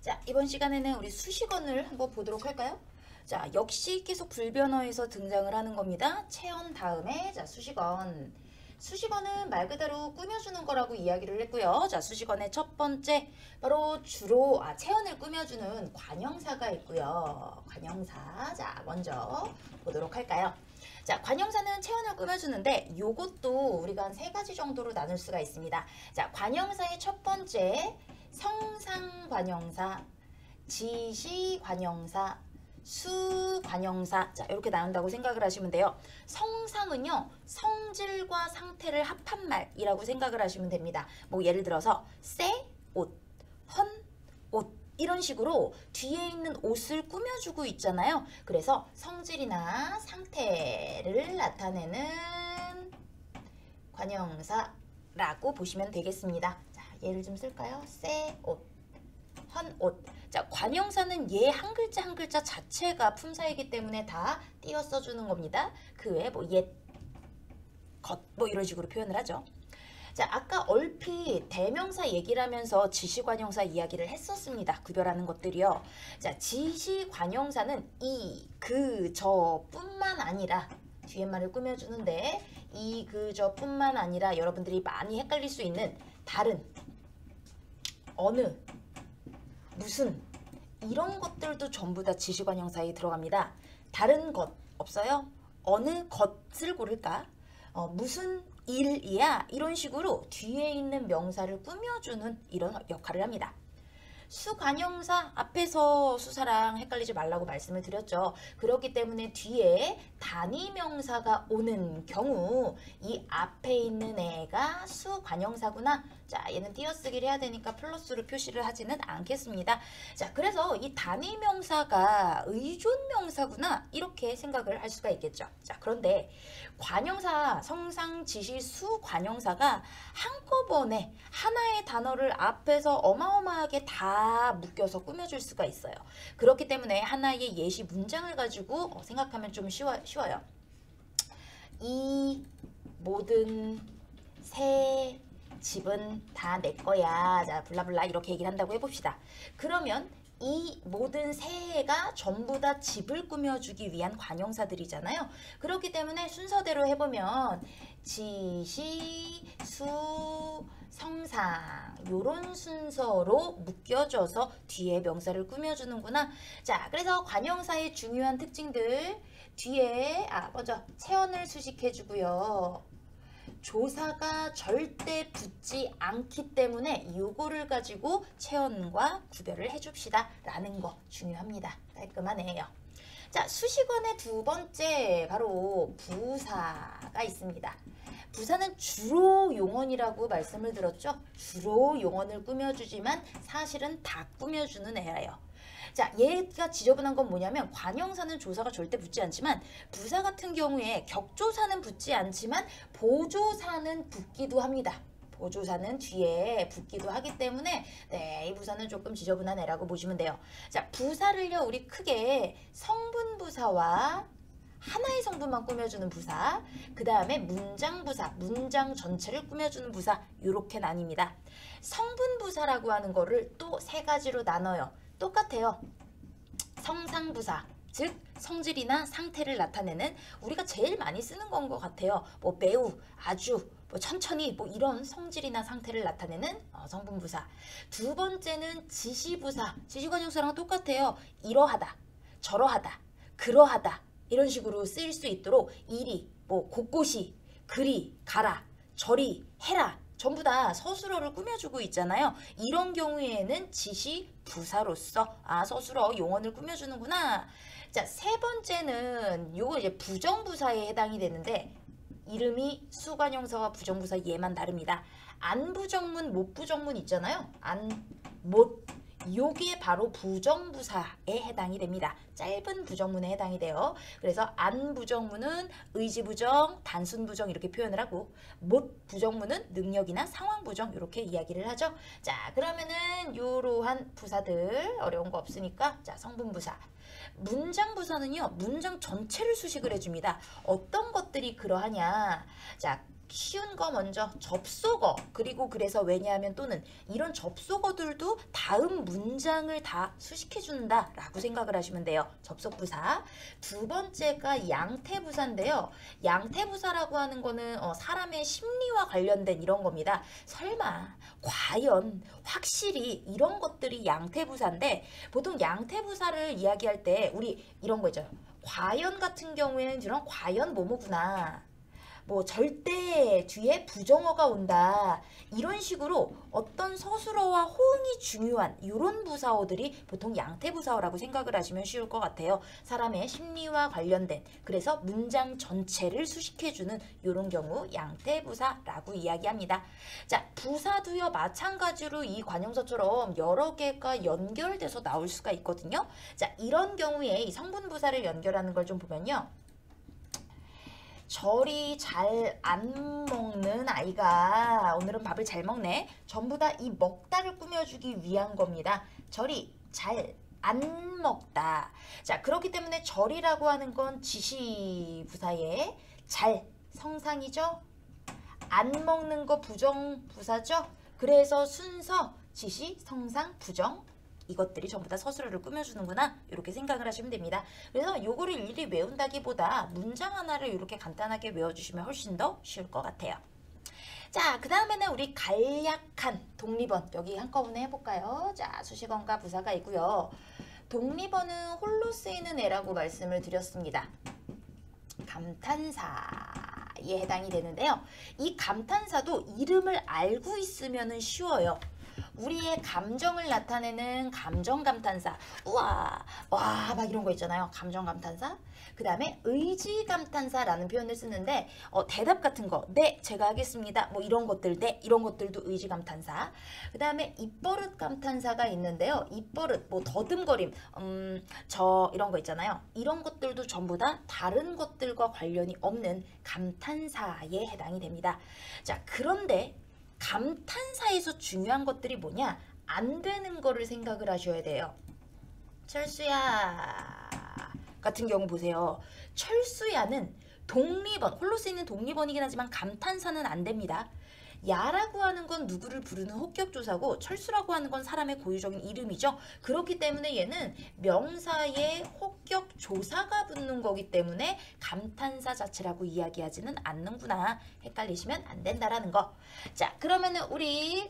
자, 이번 시간에는 우리 수식어를 한번 보도록 할까요? 자, 역시 계속 불변어에서 등장을 하는 겁니다. 체언 다음에 자, 수식언. 수식어는 말 그대로 꾸며주는 거라고 이야기를 했고요. 자, 수식어의 첫 번째 바로 주로 체언을 꾸며주는 관형사가 있고요. 관형사. 자, 먼저 보도록 할까요? 자, 관형사는 체언을 꾸며주는데 요것도 우리가 한 3가지 정도로 나눌 수가 있습니다. 자, 관형사의 첫 번째 성상관형사, 지시관형사, 수관형사. 자, 이렇게 나눈다고 생각을 하시면 돼요. 성상은요, 성질과 상태를 합한 말이라고 생각을 하시면 됩니다. 뭐 예를 들어서 새 옷, 헌 옷, 이런 식으로 뒤에 있는 옷을 꾸며주고 있잖아요. 그래서 성질이나 상태를 나타내는 관형사라고 보시면 되겠습니다. 자, 예를 좀 쓸까요? 새 옷, 헌 옷. 자, 관형사는 얘 한 글자 한 글자 자체가 품사이기 때문에 다 띄어 써주는 겁니다. 그 외에 뭐 옛, 겉, 뭐 이런 식으로 표현을 하죠. 자, 아까 얼핏 대명사 얘기를 하면서 지시관형사 이야기를 했었습니다. 구별하는 것들이요. 자, 지시관형사는 이, 그, 저 뿐만 아니라 뒤에 말을 꾸며주는데 이, 그, 저 뿐만 아니라 여러분들이 많이 헷갈릴 수 있는 다른, 어느, 무슨 이런 것들도 전부 다 지시관형사에 들어갑니다. 다른 것 없어요? 어느 것을 고를까? 무슨 일이야? 이런 식으로 뒤에 있는 명사를 꾸며주는 이런 역할을 합니다. 수관형사 앞에서 수사랑 헷갈리지 말라고 말씀을 드렸죠. 그렇기 때문에 뒤에 단위명사가 오는 경우 이 앞에 있는 애가 수관형사구나. 자, 얘는 띄어쓰기를 해야 되니까 플러스로 표시를 하지는 않겠습니다. 자, 그래서 이 단위명사가 의존명사구나 이렇게 생각을 할 수가 있겠죠. 자, 그런데 관형사, 성상, 지시, 수관형사가 한꺼번에 하나의 단어를 앞에서 어마어마하게 다 묶여서 꾸며줄 수가 있어요. 그렇기 때문에 하나의 예시 문장을 가지고 생각하면 좀 쉬워요. 이 모든 새 집은 다 내 거야. 자, 블라블라 이렇게 얘기를 한다고 해봅시다. 그러면 이 모든 새가 전부 다 집을 꾸며주기 위한 관형사들이잖아요. 그렇기 때문에 순서대로 해보면 지시, 수, 성상 요런 순서로 묶여져서 뒤에 명사를 꾸며주는구나. 자, 그래서 관형사의 중요한 특징들 뒤에 먼저 체언을 수식해주고요. 조사가 절대 붙지 않기 때문에 요거를 가지고 체언과 구별을 해줍시다 라는 거 중요합니다. 깔끔하네요. 자, 수식어의 두 번째 바로 부사가 있습니다. 부사는 주로 용언이라고 말씀을 들었죠. 주로 용언을 꾸며주지만 사실은 다 꾸며주는 애예요. 자, 얘가 지저분한 건 뭐냐면 관형사는 조사가 절대 붙지 않지만 부사 같은 경우에 격조사는 붙지 않지만 보조사는 붙기도 합니다. 보조사는 뒤에 붙기도 하기 때문에 이 부사는 조금 지저분한 애라고 보시면 돼요. 자, 부사를요 우리 크게 성분부사와 하나의 성분만 꾸며주는 부사, 그 다음에 문장부사, 문장 전체를 꾸며주는 부사 이렇게 나뉩니다. 성분부사라고 하는 거를 또 3가지로 나눠요. 똑같아요. 성상부사, 즉 성질이나 상태를 나타내는 우리가 제일 많이 쓰는 건 것 같아요. 뭐 매우, 아주, 뭐 천천히 뭐 이런 성질이나 상태를 나타내는 성분부사. 두 번째는 지시부사, 지시관형사랑 똑같아요. 이러하다, 저러하다, 그러하다 이런 식으로 쓰일 수 있도록 이리, 뭐 곳곳이, 그리, 가라, 저리, 해라 전부 다 서술어를 꾸며주고 있잖아요. 이런 경우에는 지시부사로서 서술어 용언을 꾸며주는구나. 자, 3번째는 요거 이제 부정부사에 해당이 되는데 이름이 수관형사와 부정부사 얘만 다릅니다. 안부정문, 못부정문 있잖아요. 안, 못 요게 바로 부정부사에 해당이 됩니다. 짧은 부정문에 해당이 돼요. 그래서 안부정문은 의지부정, 단순부정 이렇게 표현을 하고 못 부정문은 능력이나 상황부정 이렇게 이야기를 하죠. 자, 그러면은 요러한 부사들 어려운 거 없으니까 자, 성분부사. 문장부사는요. 문장 전체를 수식을 해줍니다. 어떤 것들이 그러하냐. 자, 쉬운 거 먼저 접속어. 그리고 그래서 왜냐하면 또는 이런 접속어들도 다음 문장을 다 수식해 준다 라고 생각을 하시면 돼요. 접속부사. 두 번째가 양태부사인데요. 양태부사라고 하는 거는 사람의 심리와 관련된 이런 겁니다. 설마, 과연, 확실히 이런 것들이 양태부사인데 보통 양태부사를 이야기할 때 우리 이런 거 있죠. 과연 같은 경우에는 이런 과연 뭐뭐구나. 뭐 절대 뒤에 부정어가 온다. 이런 식으로 어떤 서술어와 호응이 중요한 이런 부사어들이 보통 양태부사어라고 생각을 하시면 쉬울 것 같아요. 사람의 심리와 관련된 그래서 문장 전체를 수식해주는 이런 경우 양태부사라고 이야기합니다. 자, 부사도요 마찬가지로 이 관용사처럼 여러 개가 연결돼서 나올 수가 있거든요. 자, 이런 경우에 이 성분부사를 연결하는 걸 좀 보면요. 절이 잘 안 먹는 아이가 오늘은 밥을 잘 먹네. 전부 다 이 먹다를 꾸며주기 위한 겁니다. 절이 잘 안 먹다. 자, 그렇기 때문에 절이라고 하는 건 지시부사에 잘 성상이죠. 안 먹는 거 부정부사죠. 그래서 순서 지시 성상 부정 이것들이 전부 다 서술어를 꾸며주는구나 이렇게 생각을 하시면 됩니다. 그래서 요거를 일일이 외운다기보다 문장 하나를 이렇게 간단하게 외워주시면 훨씬 더 쉬울 것 같아요. 자, 그 다음에는 우리 간략한 독립언 여기 한꺼번에 해볼까요? 자, 수식어과 부사가 있고요. 독립언은 홀로 쓰이는 애라고 말씀을 드렸습니다. 감탄사에 해당이 되는데요. 이 감탄사도 이름을 알고 있으면 쉬워요. 우리의 감정을 나타내는 감정감탄사. 우와, 와, 막 이런 거 있잖아요. 감정감탄사. 그 다음에 의지감탄사라는 표현을 쓰는데 대답 같은 거. 네, 제가 하겠습니다. 뭐 이런 것들, 네, 이런 것들도 의지감탄사. 그 다음에 입버릇감탄사가 있는데요. 입버릇, 뭐 더듬거림, 저 이런 거 있잖아요. 이런 것들도 전부 다 다른 것들과 관련이 없는 감탄사에 해당이 됩니다. 자, 그런데 감탄사에서 중요한 것들이 뭐냐? 안 되는 거를 생각을 하셔야 돼요. 철수야 같은 경우 보세요. 철수야는 독립언, 홀로 쓰이는 독립언이긴 하지만 감탄사는 안 됩니다. 야라고 하는 건 누구를 부르는 호격조사고 철수라고 하는 건 사람의 고유적인 이름이죠. 그렇기 때문에 얘는 명사에 호격조사가 붙는 거기 때문에 감탄사 자체라고 이야기하지는 않는구나. 헷갈리시면 안 된다라는 거. 자, 그러면은 우리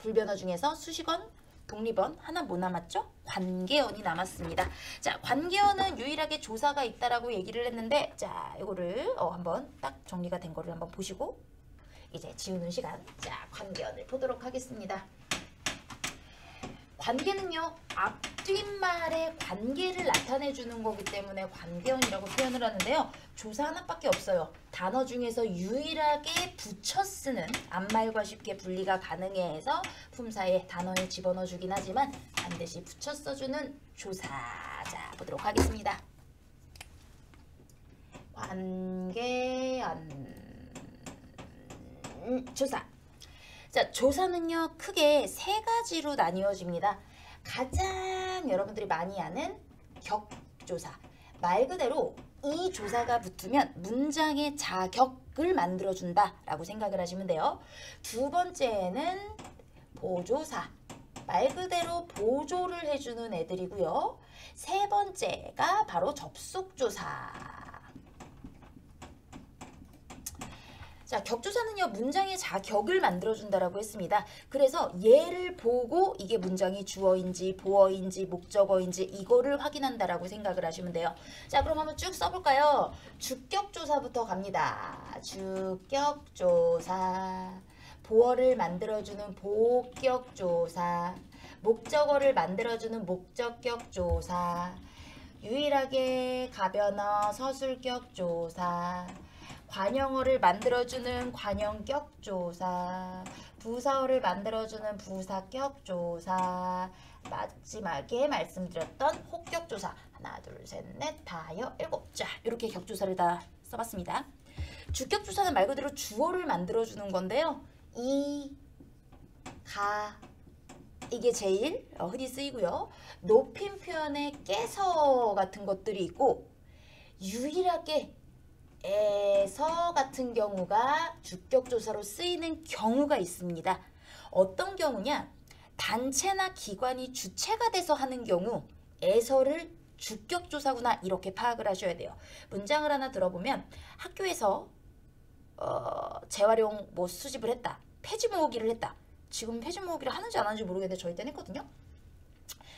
불변어 중에서 수식언, 독립언 하나 뭐 남았죠? 관계언이 남았습니다. 자, 관계언은 유일하게 조사가 있다라고 얘기를 했는데 자, 이거를 한번 딱 정리가 된 거를 한번 보시고 이제 지우는 시간. 자, 관계언을 보도록 하겠습니다. 관계는요, 앞뒷말의 관계를 나타내주는 거기 때문에 관계언이라고 표현을 하는데요. 조사 하나밖에 없어요. 단어 중에서 유일하게 붙여 쓰는 앞말과 쉽게 분리가 가능해 해서 품사에 단어에 집어넣어 주긴 하지만 반드시 붙여 써주는 조사. 자, 보도록 하겠습니다. 관계언 조사. 자, 조사는요 크게 세 가지로 나뉘어집니다. 가장 여러분들이 많이 아는 격조사. 말 그대로 이 조사가 붙으면 문장의 자격을 만들어준다 라고 생각을 하시면 돼요. 두 번째는 보조사. 말 그대로 보조를 해주는 애들이고요. 세 번째가 바로 접속조사. 자, 격조사는요 문장의 자격을 만들어준다라고 했습니다. 그래서 얘를 보고 이게 문장이 주어인지 보어인지 목적어인지 이거를 확인한다라고 생각을 하시면 돼요. 자, 그럼 한번 쭉 써볼까요? 주격조사부터 갑니다. 주격조사, 보어를 만들어주는 보격조사, 목적어를 만들어주는 목적격조사, 유일하게 가변어 서술격조사, 관형어를 만들어주는 관형격조사, 부사어를 만들어주는 부사격조사, 마지막에 말씀드렸던 혹격조사. 하나, 둘, 셋, 넷, 다여, 일곱. 자, 이렇게 격조사를 다 써봤습니다. 주격조사는 말 그대로 주어를 만들어주는 건데요. 이, 가, 이게 제일 흔히 쓰이고요. 높임 표현에 깨서 같은 것들이 있고 유일하게 에서 같은 경우가 주격조사로 쓰이는 경우가 있습니다. 어떤 경우냐? 단체나 기관이 주체가 돼서 하는 경우 에서를 주격조사구나 이렇게 파악을 하셔야 돼요. 문장을 하나 들어보면 학교에서 재활용 뭐 수집을 했다. 폐지 모으기를 했다. 지금 폐지 모으기를 하는지 안 하는지 모르겠는데 저희 때는 했거든요.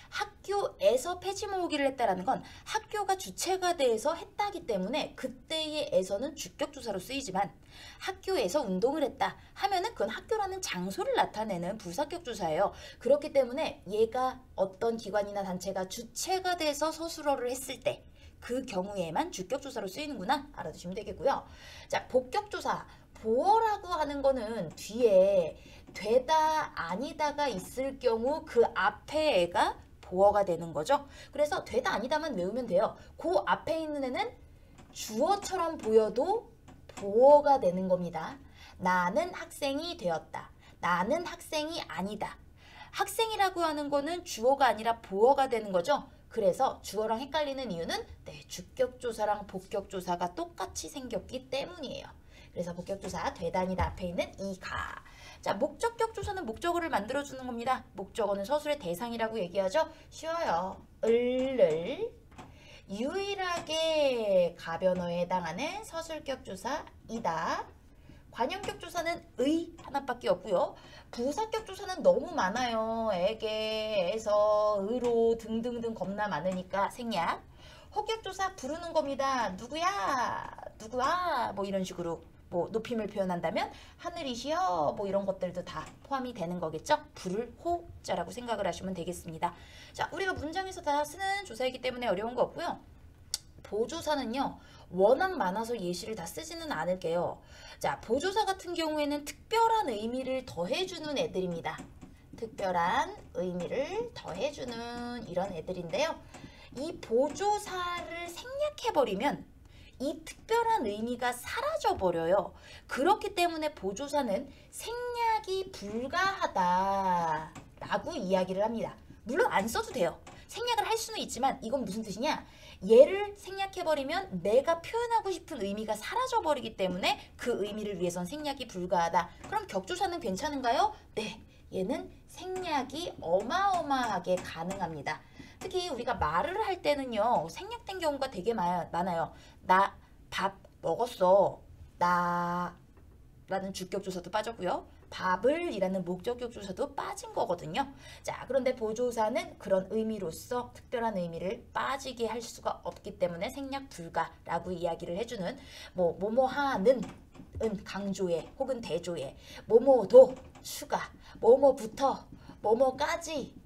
학교에서 폐지 모으기를 했다라는 건 학교가 주체가 돼서 했다기 때문에 그때의 에서는 주격조사로 쓰이지만 학교에서 운동을 했다 하면은 그건 학교라는 장소를 나타내는 부사격조사예요. 그렇기 때문에 얘가 어떤 기관이나 단체가 주체가 돼서 서술어를 했을 때 그 경우에만 주격조사로 쓰이는구나 알아두시면 되겠고요. 자, 복격조사. 보어라고 하는 거는 뒤에 되다 아니다가 있을 경우 그 앞에 애가 보어가 되는 거죠. 그래서 되다 아니다만 외우면 돼요. 그 앞에 있는 애는 주어처럼 보여도 보어가 되는 겁니다. 나는 학생이 되었다. 나는 학생이 아니다. 학생이라고 하는 거는 주어가 아니라 보어가 되는 거죠. 그래서 주어랑 헷갈리는 이유는 주격조사랑 복격조사가 똑같이 생겼기 때문이에요. 그래서 복격조사 되다 아니다 앞에 있는 이가. 자, 목적격조사는 목적어를 만들어주는 겁니다. 목적어는 서술의 대상이라고 얘기하죠. 쉬워요. 을을 유일하게 가변어에 해당하는 서술격조사이다. 관형격조사는 의 하나밖에 없고요. 부사격조사는 너무 많아요. 에게, 에서, 의로 등등등 겁나 많으니까 생략. 호격조사 부르는 겁니다. 누구야? 누구야? 뭐 이런 식으로 뭐 높임을 표현한다면 하늘이시여 뭐 이런 것들도 다 포함이 되는 거겠죠. 부를 호자라고 생각을 하시면 되겠습니다. 자, 우리가 문장에서 다 쓰는 조사이기 때문에 어려운 거 없고요. 보조사는요. 워낙 많아서 예시를 다 쓰지는 않을게요. 자, 보조사 같은 경우에는 특별한 의미를 더해주는 애들입니다. 특별한 의미를 더해주는 이런 애들인데요. 이 보조사를 생략해버리면 이 특별한 의미가 사라져버려요. 그렇기 때문에 보조사는 생략이 불가하다라고 이야기를 합니다. 물론 안 써도 돼요. 생략을 할 수는 있지만 이건 무슨 뜻이냐? 얘를 생략해버리면 내가 표현하고 싶은 의미가 사라져버리기 때문에 그 의미를 위해선 생략이 불가하다. 그럼 격조사는 괜찮은가요? 네, 얘는 생략이 어마어마하게 가능합니다. 특히 우리가 말을 할 때는요. 생략된 경우가 되게 많아요. 나 밥 먹었어. 나 라는 주격조사도 빠졌고요. 밥을 이라는 목적격조사도 빠진 거거든요. 자, 그런데 보조사는 그런 의미로서 특별한 의미를 빠지게 할 수가 없기 때문에 생략 불가라고 이야기를 해주는 뭐뭐하는 은 강조에 혹은 대조에 뭐뭐도 추가 뭐뭐부터 뭐뭐까지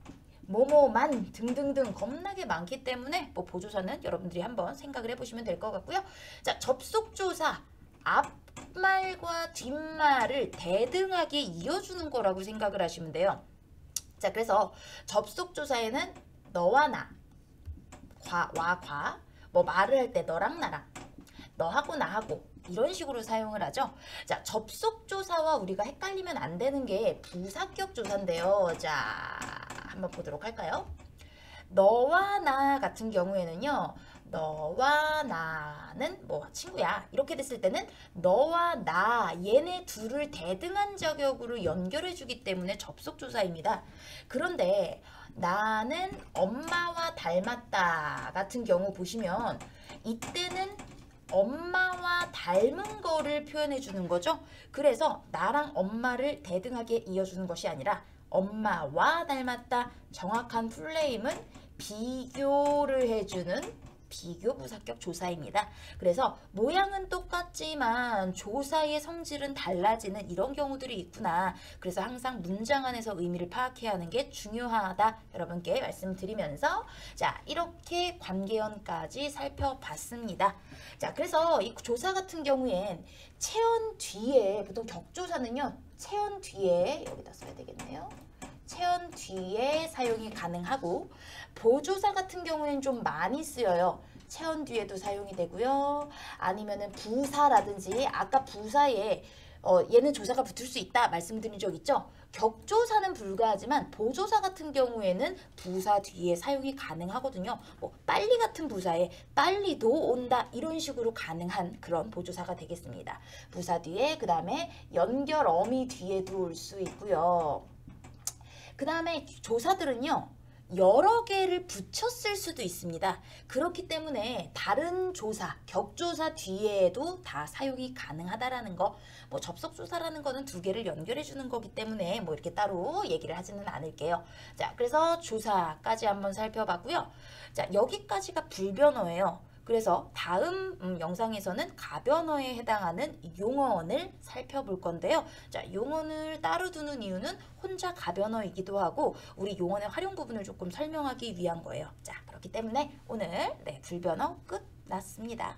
뭐뭐만 등등등 겁나게 많기 때문에 보조사는 여러분들이 한번 생각을 해보시면 될 것 같고요. 자, 접속조사 앞말과 뒷말을 대등하게 이어주는 거라고 생각을 하시면 돼요. 자, 그래서 접속조사에는 너와 나, 과, 뭐 말을 할 때 너랑 나랑, 너하고 나하고 이런 식으로 사용을 하죠. 자, 접속조사와 우리가 헷갈리면 안 되는 게 부사격조사인데요. 자, 한번 보도록 할까요? 너와 나 같은 경우에는요. 너와 나는 뭐 친구야 이렇게 됐을 때는 너와 나 얘네 둘을 대등한 자격으로 연결해 주기 때문에 접속조사입니다. 그런데 나는 엄마와 닮았다 같은 경우 보시면 이때는 엄마와 닮은 거를 표현해 주는 거죠. 그래서 나랑 엄마를 대등하게 이어주는 것이 아니라 엄마와 닮았다. 정확한 풀네임은 비교를 해주는 비교 부사격 조사입니다. 그래서 모양은 똑같지만 조사의 성질은 달라지는 이런 경우들이 있구나. 그래서 항상 문장 안에서 의미를 파악해야 하는 게 중요하다. 여러분께 말씀드리면서 자, 이렇게 관계연까지 살펴봤습니다. 자, 그래서 이 조사 같은 경우엔 체언 뒤에 보통 격조사는요. 체언 뒤에 여기다 써야 되겠네요. 체언 뒤에 사용이 가능하고 보조사 같은 경우에는 좀 많이 쓰여요. 체언 뒤에도 사용이 되고요. 아니면은 부사라든지 아까 부사에 얘는 조사가 붙을 수 있다 말씀드린 적 있죠? 격조사는 불가하지만 보조사 같은 경우에는 부사 뒤에 사용이 가능하거든요. 뭐 빨리 같은 부사에 빨리도 온다 이런 식으로 가능한 그런 보조사가 되겠습니다. 부사 뒤에 그 다음에 연결 어미 뒤에도 올 수 있고요. 그 다음에 조사들은요. 여러 개를 붙였을 수도 있습니다. 그렇기 때문에 다른 조사, 격조사 뒤에도 다 사용이 가능하다라는 거, 뭐 접속조사라는 거는 두 개를 연결해 주는 거기 때문에 뭐 이렇게 따로 얘기를 하지는 않을게요. 자, 그래서 조사까지 한번 살펴봤고요. 자, 여기까지가 불변어예요. 그래서 다음 영상에서는 가변어에 해당하는 용어원을 살펴볼 건데요. 자, 용어를 따로 두는 이유는 혼자 가변어이기도 하고 우리 용어의 활용 부분을 조금 설명하기 위한 거예요. 자, 그렇기 때문에 오늘 불변어 끝났습니다.